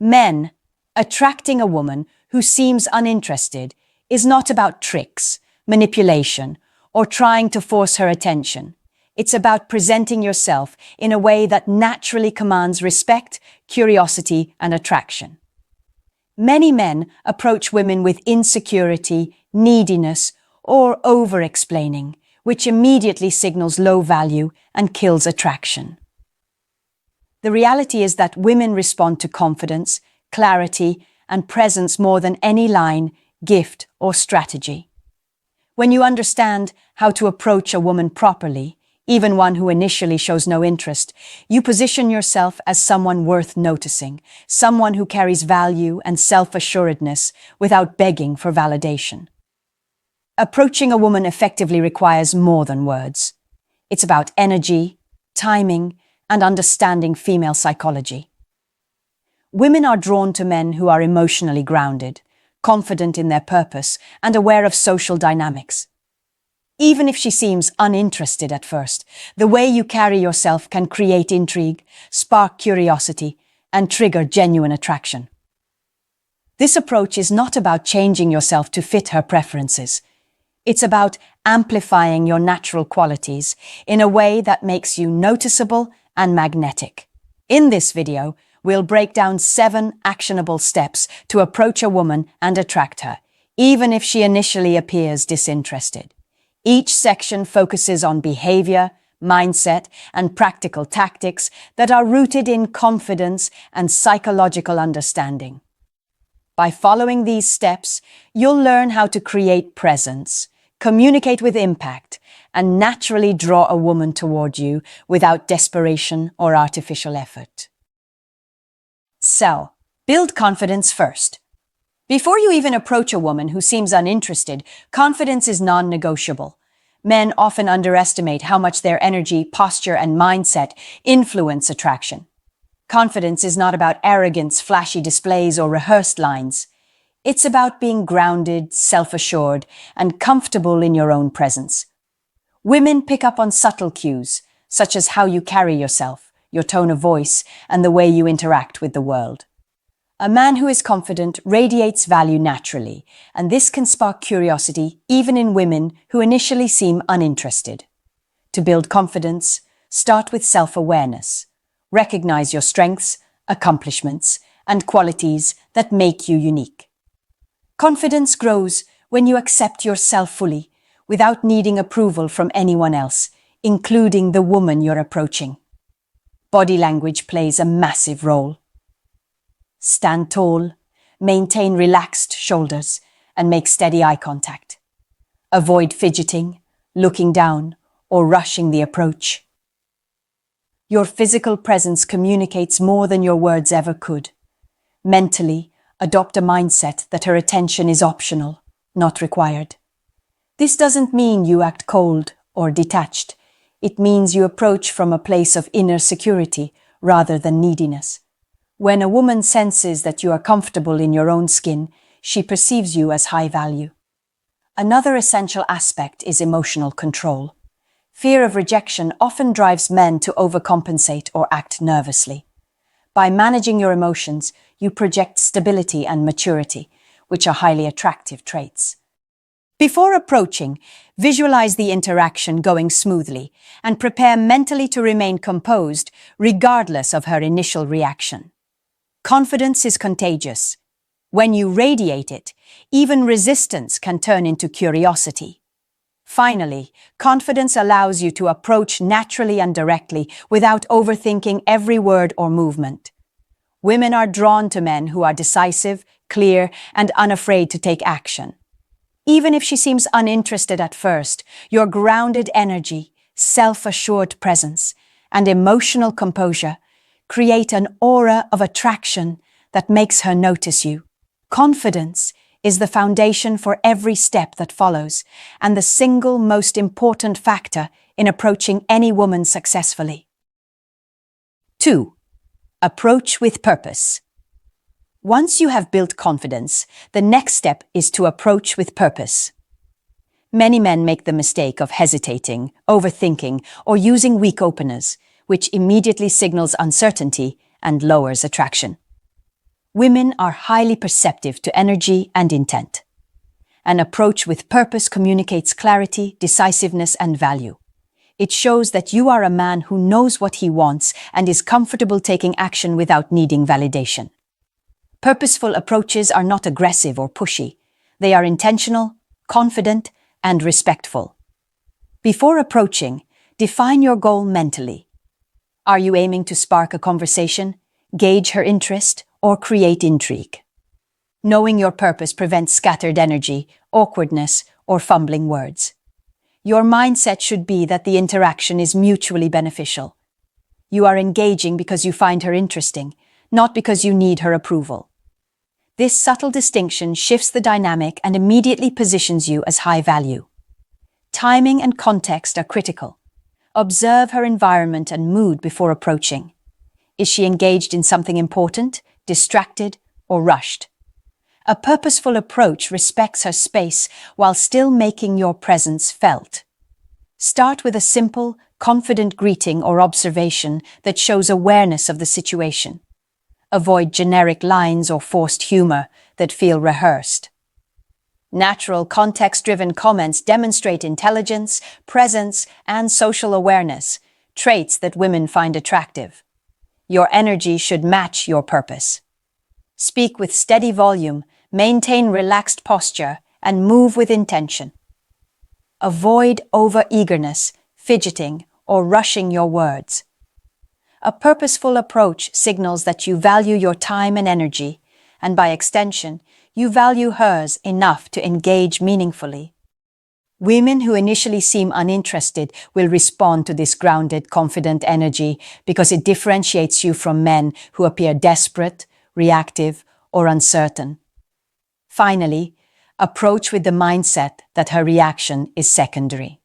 Men, attracting a woman who seems uninterested is not about tricks, manipulation, or trying to force her attention. It's about presenting yourself in a way that naturally commands respect, curiosity, and attraction. Many men approach women with insecurity, neediness, or over-explaining, which immediately signals low value and kills attraction. The reality is that women respond to confidence, clarity, and presence more than any line, gift, or strategy. When you understand how to approach a woman properly, even one who initially shows no interest, you position yourself as someone worth noticing, someone who carries value and self-assuredness without begging for validation. Approaching a woman effectively requires more than words. It's about energy, timing, and understanding female psychology. Women are drawn to men who are emotionally grounded, confident in their purpose, and aware of social dynamics. Even if she seems uninterested at first, the way you carry yourself can create intrigue, spark curiosity, and trigger genuine attraction. This approach is not about changing yourself to fit her preferences. It's about amplifying your natural qualities in a way that makes you noticeable and magnetic. In this video, we'll break down 7 actionable steps to approach a woman and attract her, even if she initially appears disinterested. Each section focuses on behavior, mindset, and practical tactics that are rooted in confidence and psychological understanding. By following these steps, you'll learn how to create presence, communicate with impact, and naturally draw a woman toward you without desperation or artificial effort. Build confidence first. Before you even approach a woman who seems uninterested, confidence is non-negotiable. Men often underestimate how much their energy, posture, and mindset influence attraction. Confidence is not about arrogance, flashy displays, or rehearsed lines. It's about being grounded, self-assured, and comfortable in your own presence. Women pick up on subtle cues, such as how you carry yourself, your tone of voice, and the way you interact with the world. A man who is confident radiates value naturally, and this can spark curiosity even in women who initially seem uninterested. To build confidence, start with self-awareness. Recognize your strengths, accomplishments, and qualities that make you unique. Confidence grows when you accept yourself fully, without needing approval from anyone else, including the woman you're approaching. Body language plays a massive role. Stand tall, maintain relaxed shoulders, and make steady eye contact. Avoid fidgeting, looking down, or rushing the approach. Your physical presence communicates more than your words ever could. Mentally, adopt a mindset that her attention is optional, not required. This doesn't mean you act cold or detached. It means you approach from a place of inner security rather than neediness. When a woman senses that you are comfortable in your own skin, she perceives you as high value. Another essential aspect is emotional control. Fear of rejection often drives men to overcompensate or act nervously. By managing your emotions, you project stability and maturity, which are highly attractive traits. Before approaching, visualize the interaction going smoothly and prepare mentally to remain composed regardless of her initial reaction. Confidence is contagious. When you radiate it, even resistance can turn into curiosity. Finally, confidence allows you to approach naturally and directly without overthinking every word or movement. Women are drawn to men who are decisive, clear, and unafraid to take action. Even if she seems uninterested at first, your grounded energy, self-assured presence, and emotional composure create an aura of attraction that makes her notice you. Confidence is the foundation for every step that follows, and the single most important factor in approaching any woman successfully. 2. Approach with purpose. Once you have built confidence, the next step is to approach with purpose. Many men make the mistake of hesitating, overthinking, or using weak openers, which immediately signals uncertainty and lowers attraction. Women are highly perceptive to energy and intent. An approach with purpose communicates clarity, decisiveness, and value. It shows that you are a man who knows what he wants and is comfortable taking action without needing validation. Purposeful approaches are not aggressive or pushy. They are intentional, confident, and respectful. Before approaching, define your goal mentally. Are you aiming to spark a conversation, gauge her interest, or create intrigue? Knowing your purpose prevents scattered energy, awkwardness, or fumbling words. Your mindset should be that the interaction is mutually beneficial. You are engaging because you find her interesting, not because you need her approval. This subtle distinction shifts the dynamic and immediately positions you as high value. Timing and context are critical. Observe her environment and mood before approaching. Is she engaged in something important, distracted, or rushed? A purposeful approach respects her space while still making your presence felt. Start with a simple, confident greeting or observation that shows awareness of the situation. Avoid generic lines or forced humor that feel rehearsed. Natural, context-driven comments demonstrate intelligence, presence, and social awareness, traits that women find attractive. Your energy should match your purpose. Speak with steady volume, maintain relaxed posture, and move with intention. Avoid over-eagerness, fidgeting, or rushing your words. A purposeful approach signals that you value your time and energy, and by extension, you value hers enough to engage meaningfully. Women who initially seem uninterested will respond to this grounded, confident energy because it differentiates you from men who appear desperate, reactive, or uncertain. Finally, approach with the mindset that her reaction is secondary.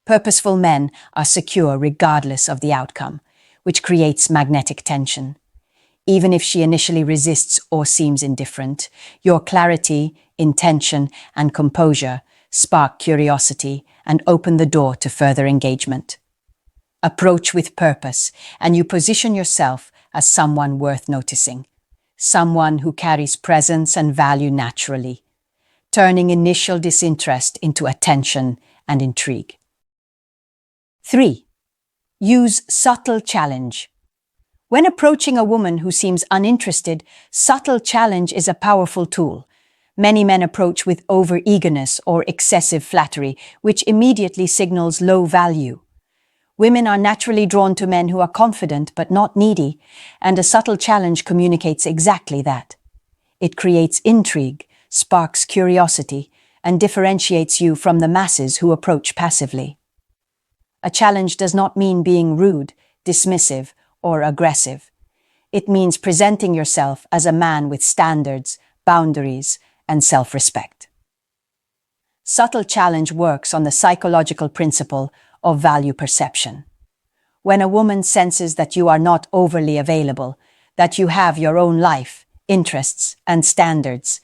Purposeful men are secure regardless of the outcome, which creates magnetic tension. Even if she initially resists or seems indifferent, your clarity, intention, and composure spark curiosity and open the door to further engagement. Approach with purpose, and you position yourself as someone worth noticing, someone who carries presence and value naturally, turning initial disinterest into attention and intrigue. 3. Use subtle challenge. When approaching a woman who seems uninterested, subtle challenge is a powerful tool. Many men approach with over-eagerness or excessive flattery, which immediately signals low value. Women are naturally drawn to men who are confident but not needy, and a subtle challenge communicates exactly that. It creates intrigue, sparks curiosity, and differentiates you from the masses who approach passively. A challenge does not mean being rude, dismissive, or aggressive. It means presenting yourself as a man with standards, boundaries, and self-respect. Subtle challenge works on the psychological principle of value perception. When a woman senses that you are not overly available, that you have your own life, interests, and standards,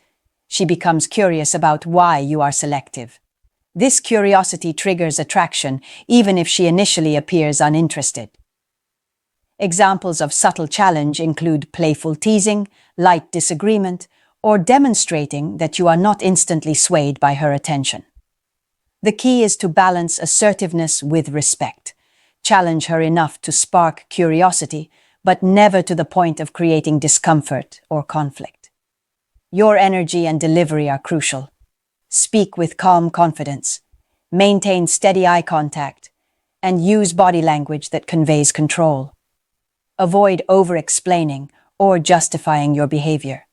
she becomes curious about why you are selective. This curiosity triggers attraction, even if she initially appears uninterested. Examples of subtle challenge include playful teasing, light disagreement, or demonstrating that you are not instantly swayed by her attention. The key is to balance assertiveness with respect. Challenge her enough to spark curiosity, but never to the point of creating discomfort or conflict. Your energy and delivery are crucial. Speak with calm confidence, maintain steady eye contact, and use body language that conveys control. Avoid over-explaining or justifying your behavior.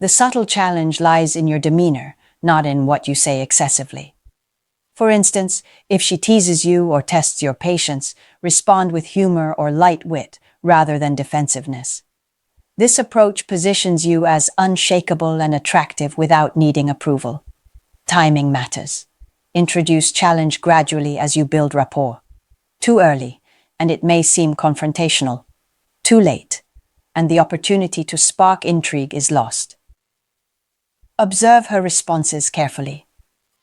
The subtle challenge lies in your demeanor, not in what you say excessively. For instance, if she teases you or tests your patience, respond with humor or light wit rather than defensiveness. This approach positions you as unshakable and attractive without needing approval. Timing matters. Introduce challenge gradually as you build rapport. Too early, and it may seem confrontational. Too late, and the opportunity to spark intrigue is lost. Observe her responses carefully.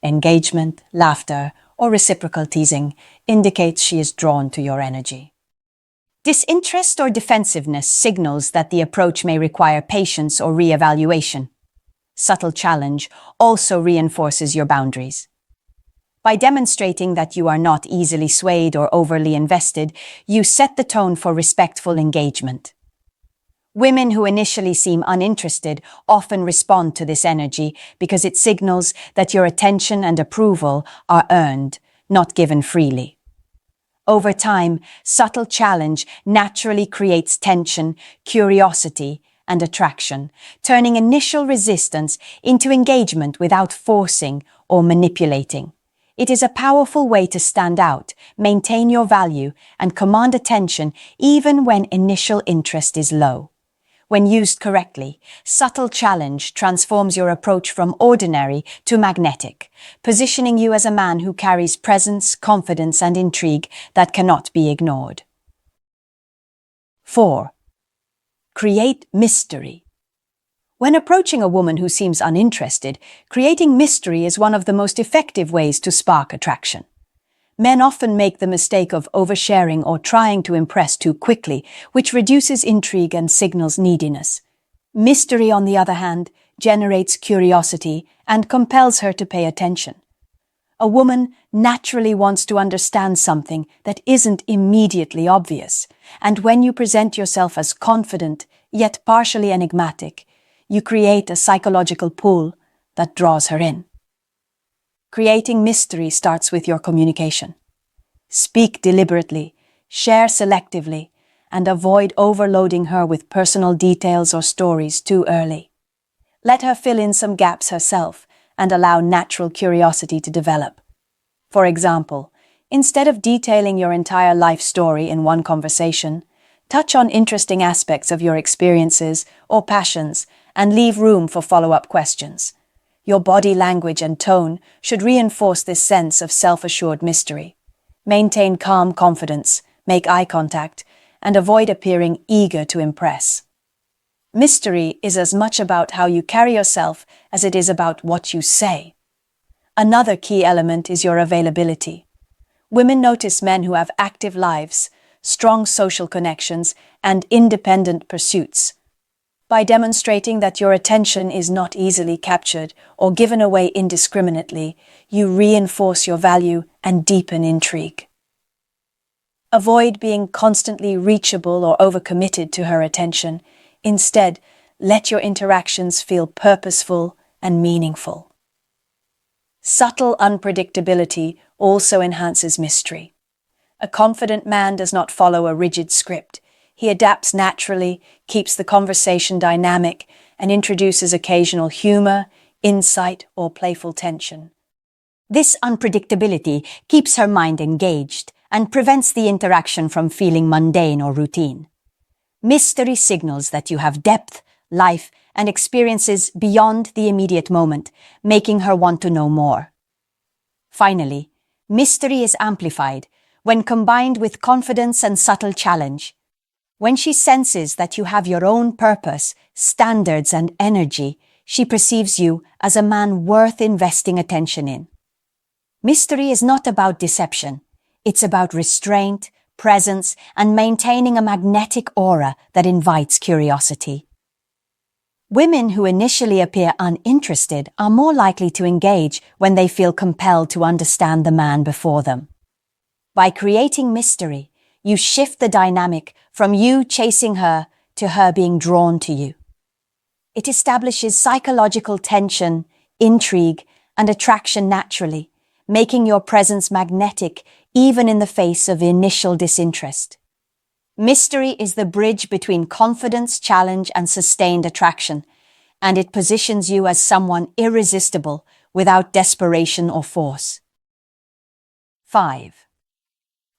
Engagement, laughter, or reciprocal teasing indicates she is drawn to your energy. Disinterest or defensiveness signals that the approach may require patience or re-evaluation. Subtle challenge also reinforces your boundaries. By demonstrating that you are not easily swayed or overly invested, you set the tone for respectful engagement. Women who initially seem uninterested often respond to this energy because it signals that your attention and approval are earned, not given freely. Over time, subtle challenge naturally creates tension, curiosity, and attraction, turning initial resistance into engagement without forcing or manipulating. It is a powerful way to stand out, maintain your value, and command attention even when initial interest is low. When used correctly, subtle challenge transforms your approach from ordinary to magnetic, positioning you as a man who carries presence, confidence, and intrigue that cannot be ignored. 4. Create mystery. When approaching a woman who seems uninterested, creating mystery is one of the most effective ways to spark attraction. Men often make the mistake of oversharing or trying to impress too quickly, which reduces intrigue and signals neediness. Mystery, on the other hand, generates curiosity and compels her to pay attention. A woman naturally wants to understand something that isn't immediately obvious, and when you present yourself as confident, yet partially enigmatic, you create a psychological pull that draws her in. Creating mystery starts with your communication. Speak deliberately, share selectively, and avoid overloading her with personal details or stories too early. Let her fill in some gaps herself and allow natural curiosity to develop. For example, instead of detailing your entire life story in one conversation, touch on interesting aspects of your experiences or passions and leave room for follow-up questions. Your body language and tone should reinforce this sense of self-assured mystery. Maintain calm confidence, make eye contact, and avoid appearing eager to impress. Mystery is as much about how you carry yourself as it is about what you say. Another key element is your availability. Women notice men who have active lives, strong social connections, and independent pursuits. By demonstrating that your attention is not easily captured or given away indiscriminately, you reinforce your value and deepen intrigue. Avoid being constantly reachable or overcommitted to her attention. Instead, let your interactions feel purposeful and meaningful. Subtle unpredictability also enhances mystery. A confident man does not follow a rigid script. He adapts naturally, keeps the conversation dynamic, and introduces occasional humor, insight, or playful tension. This unpredictability keeps her mind engaged and prevents the interaction from feeling mundane or routine. Mystery signals that you have depth, life, and experiences beyond the immediate moment, making her want to know more. Finally, mystery is amplified when combined with confidence and subtle challenge. When she senses that you have your own purpose, standards, and energy, she perceives you as a man worth investing attention in. Mystery is not about deception. It's about restraint, presence, and maintaining a magnetic aura that invites curiosity. Women who initially appear uninterested are more likely to engage when they feel compelled to understand the man before them. By creating mystery, you shift the dynamic from you chasing her to her being drawn to you. It establishes psychological tension, intrigue, and attraction naturally, making your presence magnetic even in the face of initial disinterest. Mystery is the bridge between confidence, challenge, and sustained attraction, and it positions you as someone irresistible without desperation or force. 5.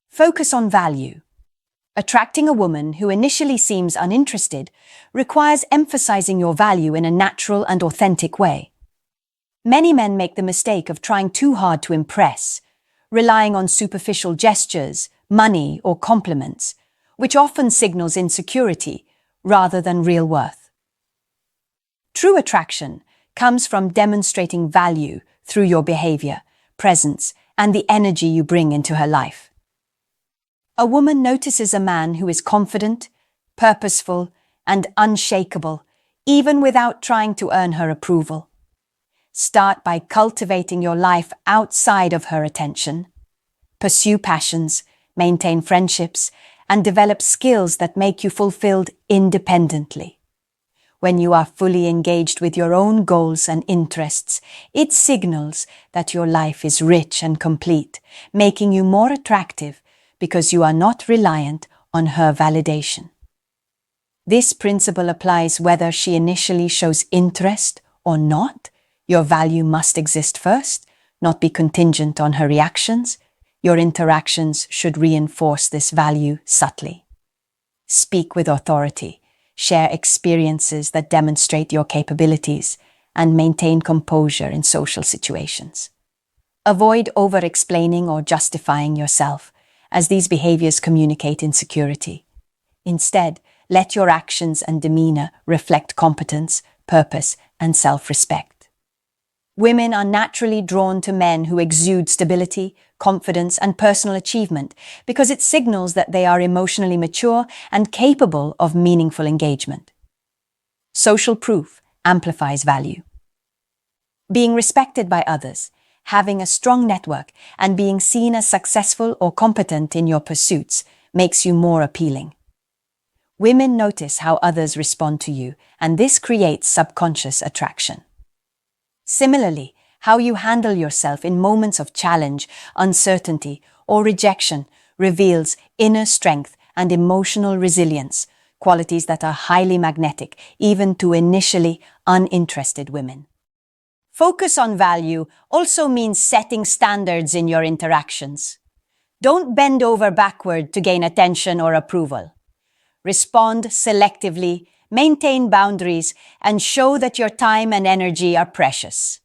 Focus on value. Attracting a woman who initially seems uninterested requires emphasizing your value in a natural and authentic way. Many men make the mistake of trying too hard to impress, relying on superficial gestures, money, or compliments, which often signals insecurity rather than real worth. True attraction comes from demonstrating value through your behavior, presence, and the energy you bring into her life. A woman notices a man who is confident, purposeful, and unshakable, even without trying to earn her approval. Start by cultivating your life outside of her attention. Pursue passions, maintain friendships, and develop skills that make you fulfilled independently. When you are fully engaged with your own goals and interests, it signals that your life is rich and complete, making you more attractive because you are not reliant on her validation. This principle applies whether she initially shows interest or not. Your value must exist first, not be contingent on her reactions. Your interactions should reinforce this value subtly. Speak with authority, share experiences that demonstrate your capabilities, and maintain composure in social situations. Avoid over-explaining or justifying yourself, as these behaviors communicate insecurity. Instead, let your actions and demeanor reflect competence, purpose, and self-respect. Women are naturally drawn to men who exude stability, confidence, and personal achievement because it signals that they are emotionally mature and capable of meaningful engagement. Social proof amplifies value. Being respected by others, having a strong network, and being seen as successful or competent in your pursuits makes you more appealing. Women notice how others respond to you, and this creates subconscious attraction. Similarly, how you handle yourself in moments of challenge, uncertainty, or rejection reveals inner strength and emotional resilience, qualities that are highly magnetic even to initially uninterested women. Focus on value also means setting standards in your interactions. Don't bend over backward to gain attention or approval. Respond selectively, maintain boundaries, and show that your time and energy are precious.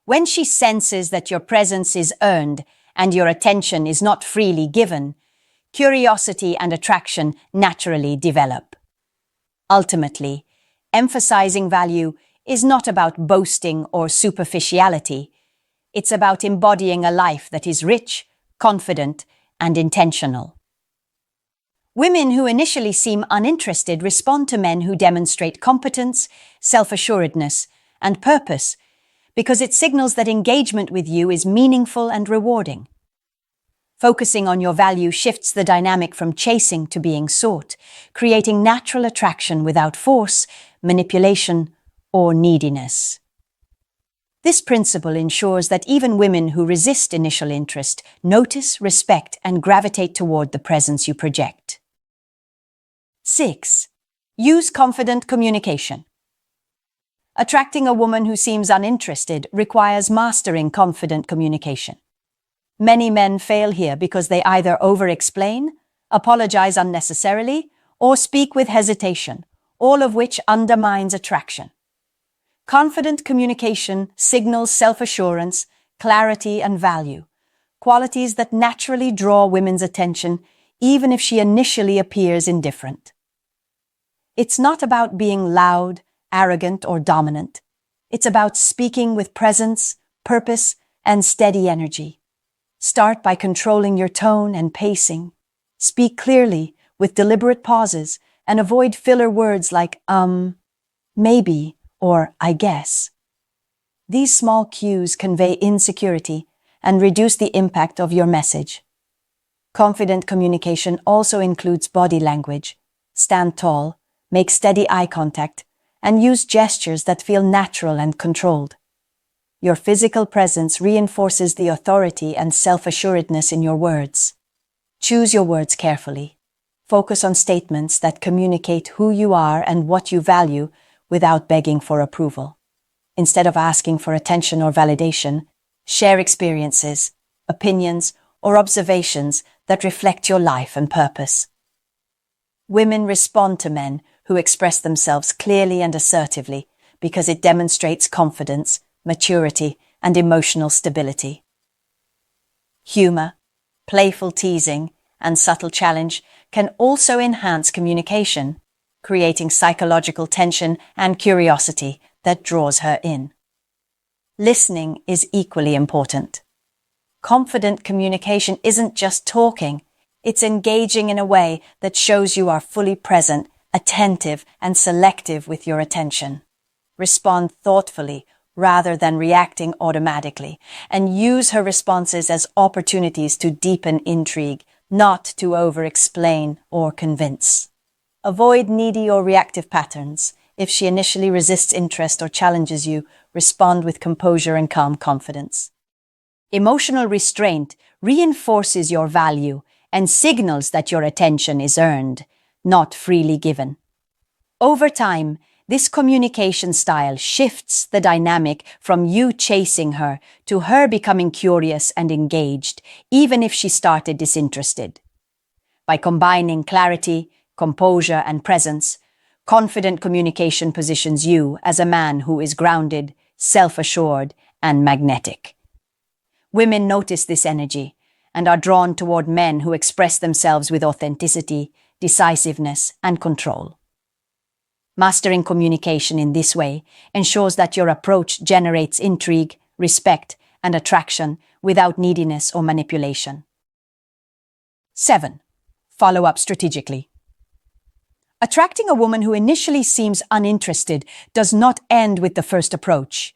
When she senses that your presence is earned and your attention is not freely given, curiosity and attraction naturally develop. Ultimately, emphasizing value is not about boasting or superficiality. It's about embodying a life that is rich, confident, and intentional. Women who initially seem uninterested respond to men who demonstrate competence, self-assuredness, and purpose because it signals that engagement with you is meaningful and rewarding. Focusing on your value shifts the dynamic from chasing to being sought, creating natural attraction without force, manipulation, or neediness. This principle ensures that even women who resist initial interest notice, respect, and gravitate toward the presence you project. 6. Use confident communication. Attracting a woman who seems uninterested requires mastering confident communication. Many men fail here because they either over-explain, apologize unnecessarily, or speak with hesitation, all of which undermines attraction. Confident communication signals self-assurance, clarity, and value, qualities that naturally draw women's attention even if she initially appears indifferent. It's not about being loud, arrogant, or dominant. It's about speaking with presence, purpose, and steady energy. Start by controlling your tone and pacing. Speak clearly, with deliberate pauses, and avoid filler words like maybe, or I guess. These small cues convey insecurity and reduce the impact of your message. Confident communication also includes body language. Stand tall, make steady eye contact, and use gestures that feel natural and controlled. Your physical presence reinforces the authority and self-assuredness in your words. Choose your words carefully. Focus on statements that communicate who you are and what you value without begging for approval. Instead of asking for attention or validation, share experiences, opinions, or observations that reflect your life and purpose. Women respond to men who express themselves clearly and assertively because it demonstrates confidence, maturity, and emotional stability. Humor, playful teasing, and subtle challenge can also enhance communication, creating psychological tension and curiosity that draws her in. Listening is equally important. Confident communication isn't just talking, It's engaging in a way that shows you are fully present, attentive, and selective with your attention. Respond thoughtfully rather than reacting automatically, and use her responses as opportunities to deepen intrigue, not to over-explain or convince. Avoid needy or reactive patterns. If she initially resists interest or challenges you, respond with composure and calm confidence. Emotional restraint reinforces your value and signals that your attention is earned, not freely given. Over time, this communication style shifts the dynamic from you chasing her to her becoming curious and engaged, even if she started disinterested. By combining clarity, composure, and presence, confident communication positions you as a man who is grounded, self-assured, and magnetic. Women notice this energy and are drawn toward men who express themselves with authenticity, decisiveness, and control. Mastering communication in this way ensures that your approach generates intrigue, respect, and attraction without neediness or manipulation. 7. Follow up strategically. Attracting a woman who initially seems uninterested does not end with the first approach.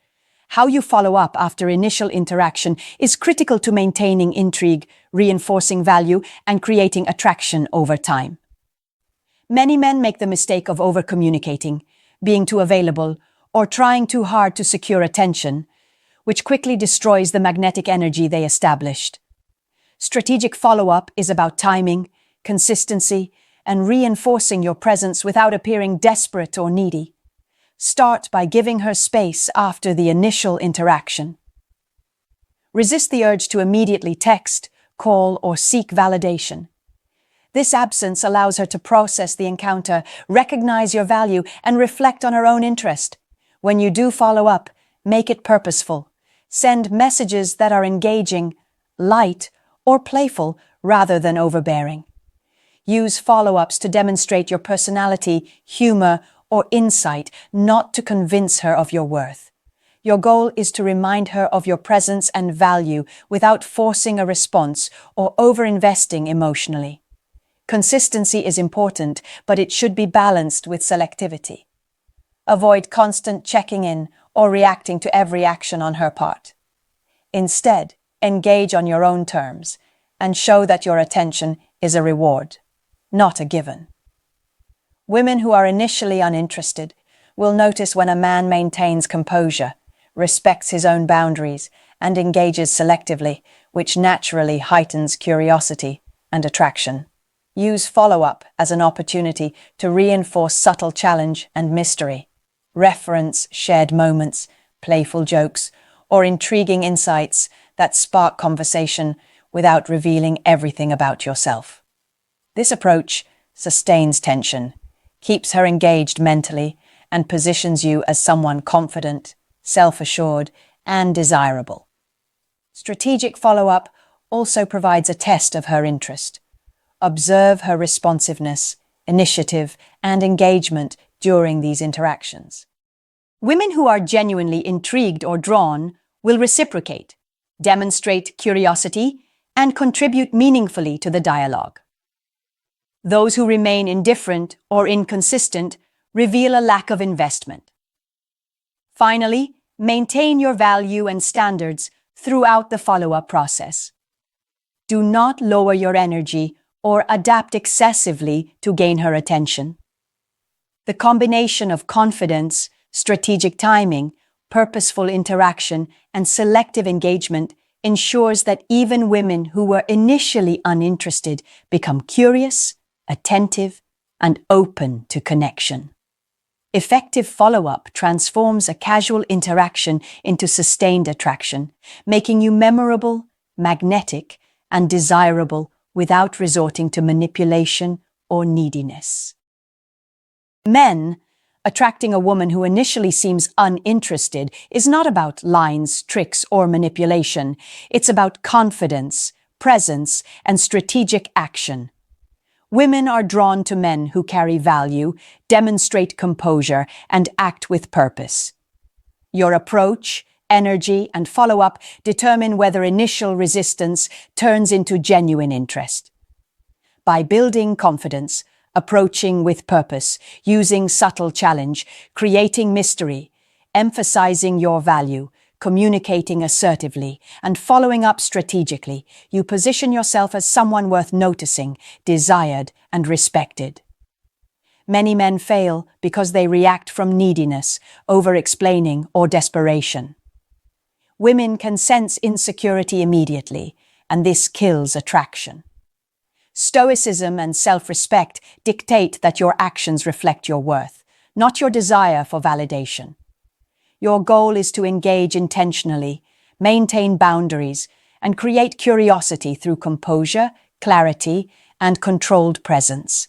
How you follow up after initial interaction is critical to maintaining intrigue, reinforcing value, and creating attraction over time. Many men make the mistake of over-communicating, being too available, or trying too hard to secure attention, which quickly destroys the magnetic energy they established. Strategic follow-up is about timing, consistency, and reinforcing your presence without appearing desperate or needy. Start by giving her space after the initial interaction. Resist the urge to immediately text, call, or seek validation. This absence allows her to process the encounter, recognize your value, and reflect on her own interest. When you do follow up, make it purposeful. Send messages that are engaging, light, or playful rather than overbearing. Use follow-ups to demonstrate your personality, humor, or insight, not to convince her of your worth. Your goal is to remind her of your presence and value without forcing a response or over-investing emotionally. Consistency is important, but it should be balanced with selectivity. Avoid constant checking in or reacting to every action on her part. Instead, engage on your own terms and show that your attention is a reward, not a given. Women who are initially uninterested will notice when a man maintains composure, respects his own boundaries, and engages selectively, which naturally heightens curiosity and attraction. Use follow-up as an opportunity to reinforce subtle challenge and mystery. Reference shared moments, playful jokes, or intriguing insights that spark conversation without revealing everything about yourself. This approach sustains tension, keeps her engaged mentally, and positions you as someone confident, self-assured, and desirable. Strategic follow-up also provides a test of her interest. Observe her responsiveness, initiative, and engagement during these interactions. Women who are genuinely intrigued or drawn will reciprocate, demonstrate curiosity, and contribute meaningfully to the dialogue. Those who remain indifferent or inconsistent reveal a lack of investment. Finally, maintain your value and standards throughout the follow-up process. Do not lower your energy or adapt excessively to gain her attention. The combination of confidence, strategic timing, purposeful interaction, and selective engagement ensures that even women who were initially uninterested become curious, attentive, and open to connection. Effective follow-up transforms a casual interaction into sustained attraction, making you memorable, magnetic, and desirable without resorting to manipulation or neediness. Men, attracting a woman who initially seems uninterested is not about lines, tricks, or manipulation. It's about confidence, presence, and strategic action. Women are drawn to men who carry value, demonstrate composure, and act with purpose. Your approach, energy, and follow-up determine whether initial resistance turns into genuine interest. By building confidence, approaching with purpose, using subtle challenge, creating mystery, emphasizing your value, communicating assertively, and following up strategically, you position yourself as someone worth noticing, desired, and respected. Many men fail because they react from neediness, over-explaining, or desperation. Women can sense insecurity immediately, and this kills attraction. Stoicism and self-respect dictate that your actions reflect your worth, not your desire for validation. Your goal is to engage intentionally, maintain boundaries, and create curiosity through composure, clarity, and controlled presence.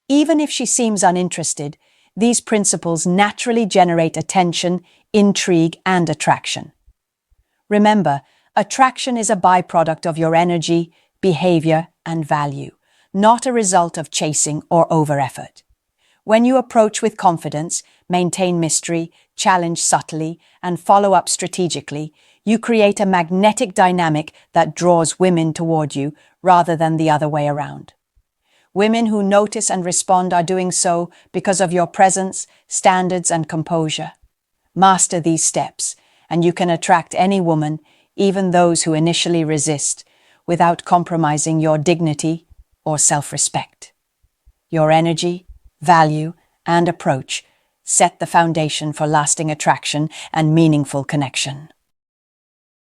Even if she seems uninterested, these principles naturally generate attention, intrigue, and attraction. Remember, attraction is a byproduct of your energy, behavior, and value, not a result of chasing or over-effort. When you approach with confidence, maintain mystery, challenge subtly, and follow up strategically, you create a magnetic dynamic that draws women toward you rather than the other way around. Women who notice and respond are doing so because of your presence, standards, and composure. Master these steps, and you can attract any woman, even those who initially resist, without compromising your dignity or self-respect. Your energy, value, and approach set the foundation for lasting attraction and meaningful connection.